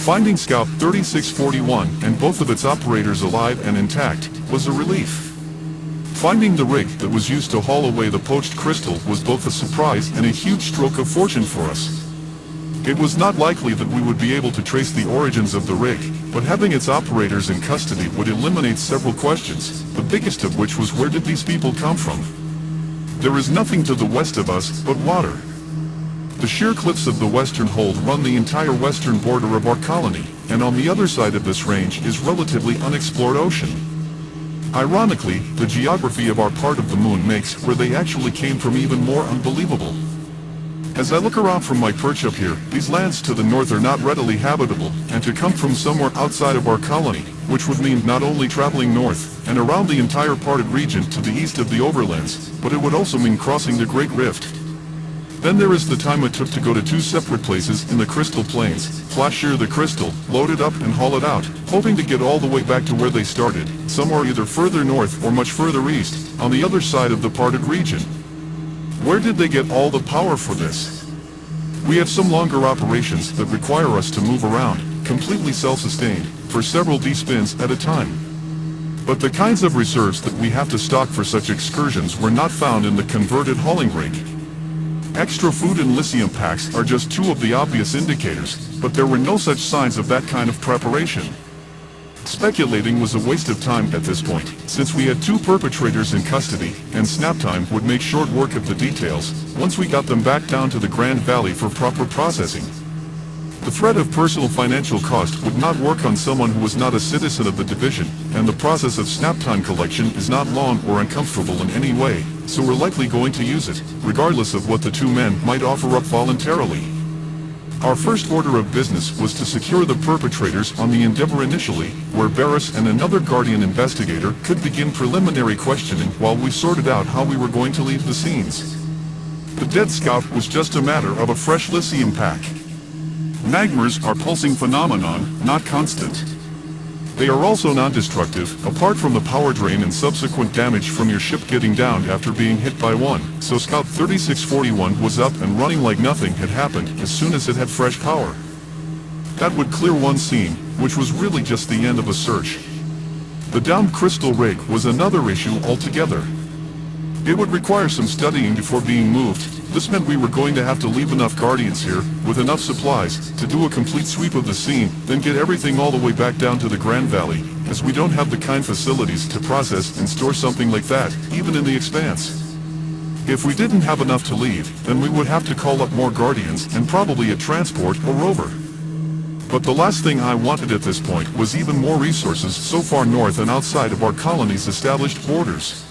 Finding Scout 3641 and both of its operators alive and intact was a relief. Finding the rig that was used to haul away the poached crystal was both a surprise and a huge stroke of fortune for us. It was not likely that we would be able to trace the origins of the rig, but having its operators in custody would eliminate several questions, the biggest of which was where did these people come from? There is nothing to the west of us but water. The sheer cliffs of the western hold run the entire western border of our colony, and on the other side of this range is relatively unexplored ocean. Ironically, the geography of our part of the moon makes where they actually came from even more unbelievable. As I look around from my perch up here, these lands to the north are not readily habitable, and to come from somewhere outside of our colony, which would mean not only traveling north and around the entire parted region to the east of the overlands, but it would also mean crossing the Great Rift. Then there is the time it took to go to two separate places in the Crystal Plains, flash shear the crystal, load it up and haul it out, hoping to get all the way back to where they started, somewhere either further north or much further east, on the other side of the parted region. Where did they get all the power for this? We have some longer operations that require us to move around, completely self-sustained, for several D-spins at a time. But the kinds of reserves that we have to stock for such excursions were not found in the converted hauling rig. Extra food and lithium packs are just two of the obvious indicators, but there were no such signs of that kind of preparation. Speculating was a waste of time at this point, since we had two perpetrators in custody, and snap time would make short work of the details, once we got them back down to the Grand Valley for proper processing. The threat of personal financial cost would not work on someone who was not a citizen of the division, and the process of snap time collection is not long or uncomfortable in any way, so we're likely going to use it, regardless of what the two men might offer up voluntarily. Our first order of business was to secure the perpetrators on the Endeavor initially, where Barris and another Guardian investigator could begin preliminary questioning while we sorted out how we were going to leave the scenes. The dead Scout was just a matter of a fresh lithium pack. Magmars are pulsing phenomenon, not constant. They are also non-destructive, apart from the power drain and subsequent damage from your ship getting downed after being hit by one, so Scout 3641 was up and running like nothing had happened as soon as it had fresh power. That would clear one scene, which was really just the end of a search. The downed crystal rig was another issue altogether. It would require some studying before being moved. This meant we were going to have to leave enough Guardians here, with enough supplies, to do a complete sweep of the scene, then get everything all the way back down to the Grand Valley, as we don't have the kind facilities to process and store something like that, even in the Expanse. If we didn't have enough to leave, then we would have to call up more Guardians and probably a transport or rover. But the last thing I wanted at this point was even more resources so far north and outside of our colony's established borders.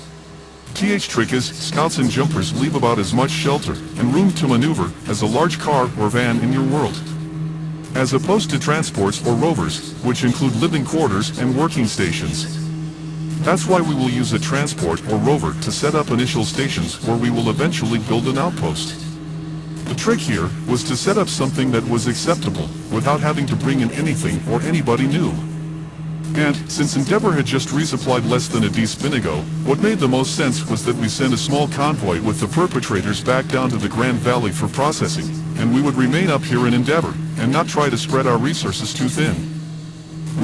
Trick is, scouts and jumpers leave about as much shelter and room to maneuver as a large car or van in your world. As opposed to transports or rovers, which include living quarters and working stations. That's why we will use a transport or rover to set up initial stations where we will eventually build an outpost. The trick here was to set up something that was acceptable without having to bring in anything or anybody new. And, since Endeavor had just resupplied less than a D-spin ago, what made the most sense was that we send a small convoy with the perpetrators back down to the Grand Valley for processing, and we would remain up here in Endeavor, and not try to spread our resources too thin.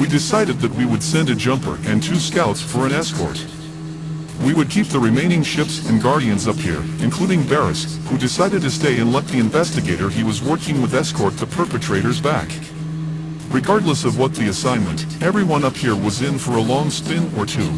We decided that we would send a jumper and two scouts for an escort. We would keep the remaining ships and Guardians up here, including Barris, who decided to stay and let the investigator he was working with escort the perpetrators back. Regardless of what the assignment, everyone up here was in for a long spin or two.